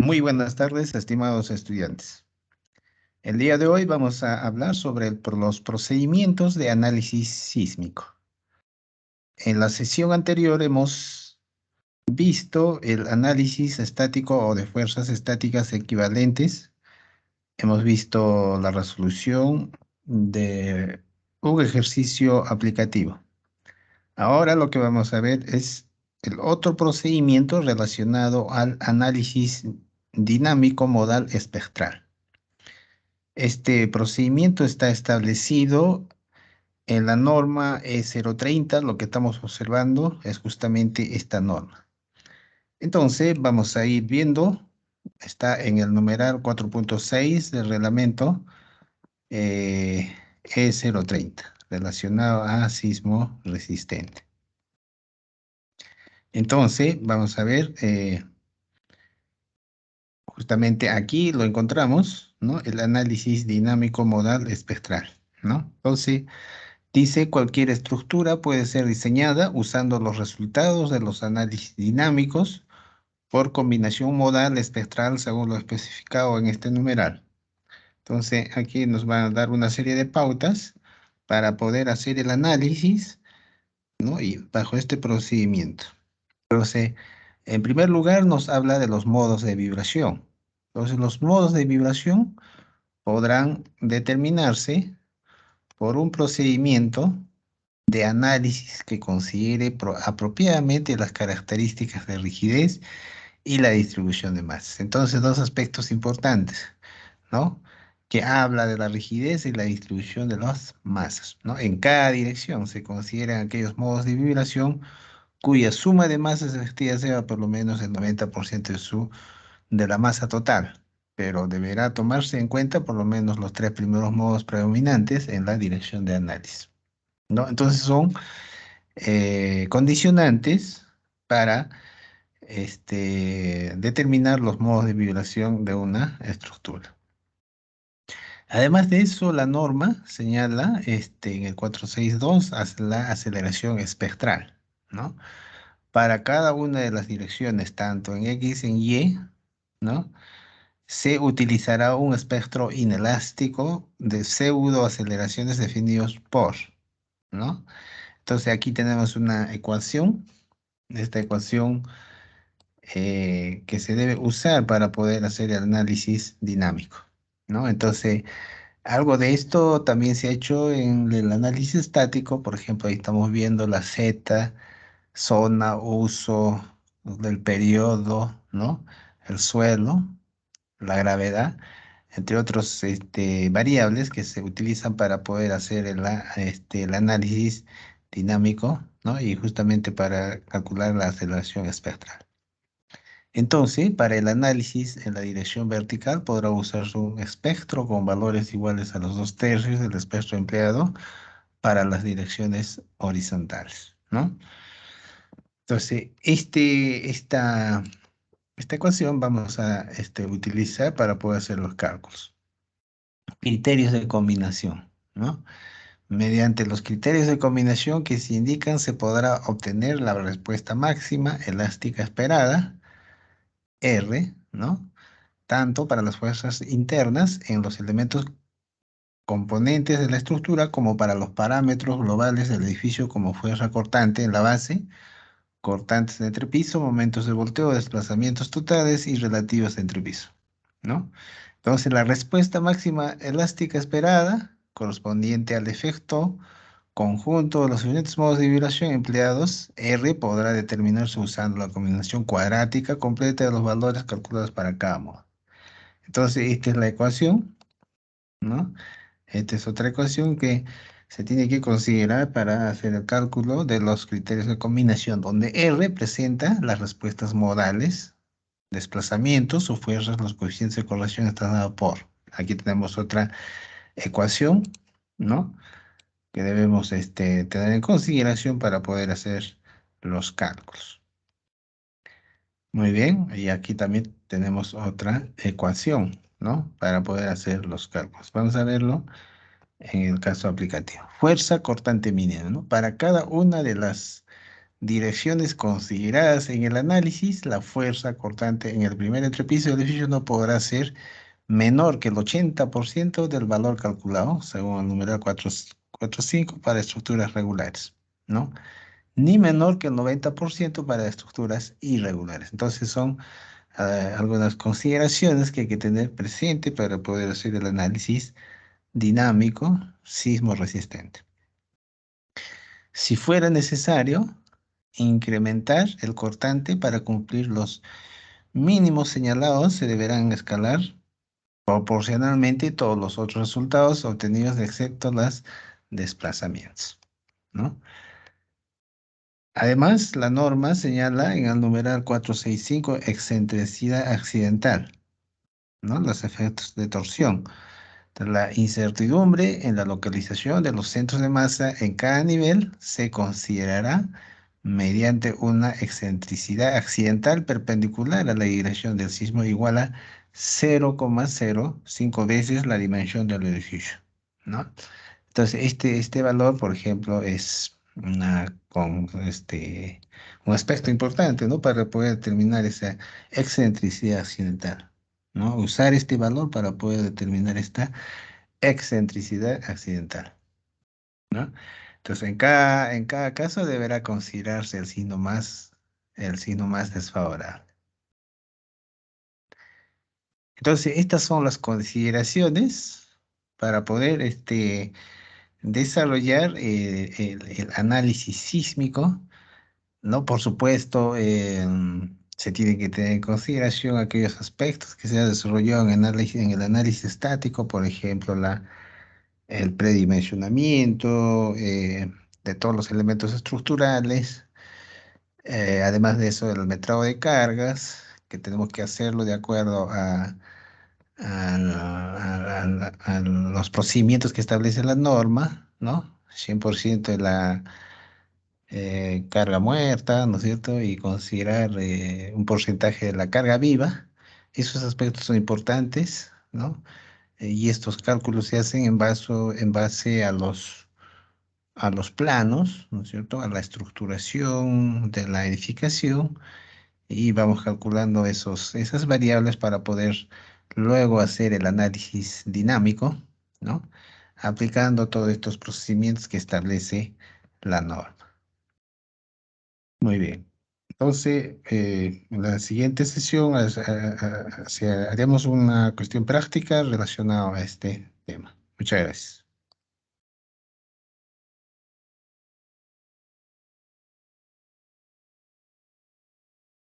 Muy buenas tardes, estimados estudiantes. El día de hoy vamos a hablar sobre los procedimientos de análisis sísmico. En la sesión anterior hemos visto el análisis estático o de fuerzas estáticas equivalentes. Hemos visto la resolución de un ejercicio aplicativo. Ahora lo que vamos a ver es el otro procedimiento relacionado al análisis dinámico modal espectral. Este procedimiento está establecido en la norma E030. Lo que estamos observando es justamente esta norma. Entonces, vamos a ir viendo, está en el numeral 4.6 del reglamento E030, relacionado a sismo resistente. Entonces, vamos a ver, justamente aquí lo encontramos, ¿no? El análisis dinámico modal espectral, ¿no? Entonces, dice, cualquier estructura puede ser diseñada usando los resultados de los análisis dinámicos por combinación modal espectral según lo especificado en este numeral. Entonces, aquí nos van a dar una serie de pautas para poder hacer el análisis, ¿no? Y bajo este procedimiento. Entonces, en primer lugar, nos habla de los modos de vibración. Entonces, los modos de vibración podrán determinarse por un procedimiento de análisis que considere apropiadamente las características de rigidez y la distribución de masas. Entonces, dos aspectos importantes, ¿no? Que habla de la rigidez y la distribución de las masas, ¿no? En cada dirección se consideran aquellos modos de vibración cuya suma de masas efectivas sea por lo menos el 90% de la masa total, pero deberá tomarse en cuenta por lo menos los tres primeros modos predominantes en la dirección de análisis, ¿no? Entonces son condicionantes para determinar los modos de vibración de una estructura. Además de eso, la norma señala en el 462 la aceleración espectral, ¿no? Para cada una de las direcciones, tanto en X y en Y, ¿no? Se utilizará un espectro inelástico de pseudoaceleraciones definidos por, ¿no? Entonces aquí tenemos una ecuación. Esta ecuación que se debe usar para poder hacer el análisis dinámico, ¿no? Entonces, algo de esto también se ha hecho en el análisis estático. Por ejemplo, ahí estamos viendo la Z, zona, uso del periodo, ¿no? El suelo, la gravedad, entre otros variables que se utilizan para poder hacer el análisis dinámico, ¿no? Y justamente para calcular la aceleración espectral. Entonces, para el análisis en la dirección vertical podrá usarse un espectro con valores iguales a los 2/3 del espectro empleado para las direcciones horizontales, ¿no? Entonces, esta ecuación vamos a utilizar para poder hacer los cálculos. Criterios de combinación, ¿no? Mediante los criterios de combinación que se indican, se podrá obtener la respuesta máxima elástica esperada, R, ¿no? Tanto para las fuerzas internas en los elementos componentes de la estructura como para los parámetros globales del edificio como fuerza cortante en la base, cortantes de entrepiso, momentos de volteo, desplazamientos totales y relativos de entrepiso, ¿no? Entonces, la respuesta máxima elástica esperada, correspondiente al efecto conjunto de los diferentes modos de vibración empleados, R podrá determinarse usando la combinación cuadrática completa de los valores calculados para cada modo. Entonces, esta es la ecuación, ¿no? Esta es otra ecuación que se tiene que considerar para hacer el cálculo de los criterios de combinación, donde R representa las respuestas modales, desplazamientos o fuerzas, los coeficientes de correlación están dados por. Aquí tenemos otra ecuación, ¿no? Que debemos tener en consideración para poder hacer los cálculos. Muy bien, y aquí también tenemos otra ecuación, ¿no? Para poder hacer los cálculos. Vamos a verlo en el caso aplicativo. Fuerza cortante mínima, ¿no? Para cada una de las direcciones consideradas en el análisis, la fuerza cortante en el primer entrepiso del edificio no podrá ser menor que el 80% del valor calculado, según el numeral 4.5 para estructuras regulares, ¿no? Ni menor que el 90% para estructuras irregulares. Entonces son algunas consideraciones que hay que tener presente para poder hacer el análisis dinámico sismo resistente. Si fuera necesario, incrementar el cortante para cumplir los mínimos señalados, se deberán escalar proporcionalmente todos los otros resultados obtenidos excepto los desplazamientos, ¿no? Además, la norma señala en el numeral 465 excentricidad accidental, ¿no? Los efectos de torsión. La incertidumbre en la localización de los centros de masa en cada nivel se considerará mediante una excentricidad accidental perpendicular a la dirección del sismo igual a 0,05 veces la dimensión del edificio, ¿no? Entonces, este valor, por ejemplo, es un aspecto importante, ¿no? Para poder determinar esa excentricidad accidental, ¿no? Usar este valor para poder determinar esta excentricidad accidental, ¿no? Entonces, en cada caso deberá considerarse el signo más desfavorable. Entonces, estas son las consideraciones para poder desarrollar el análisis sísmico, ¿no? Por supuesto, se tiene que tener en consideración aquellos aspectos que se han desarrollado en el análisis estático, por ejemplo, el predimensionamiento de todos los elementos estructurales, además de eso, el metrado de cargas, que tenemos que hacerlo de acuerdo a los procedimientos que establece la norma, ¿no? 100% de la carga muerta, ¿no es cierto? Y considerar un porcentaje de la carga viva. Esos aspectos son importantes, ¿no? Y estos cálculos se hacen en base a los planos, ¿no es cierto? A la estructuración de la edificación y vamos calculando esas variables para poder luego hacer el análisis dinámico, ¿no? Aplicando todos estos procedimientos que establece la norma. Muy bien. Entonces, en la siguiente sesión haremos una cuestión práctica relacionada a este tema. Muchas gracias.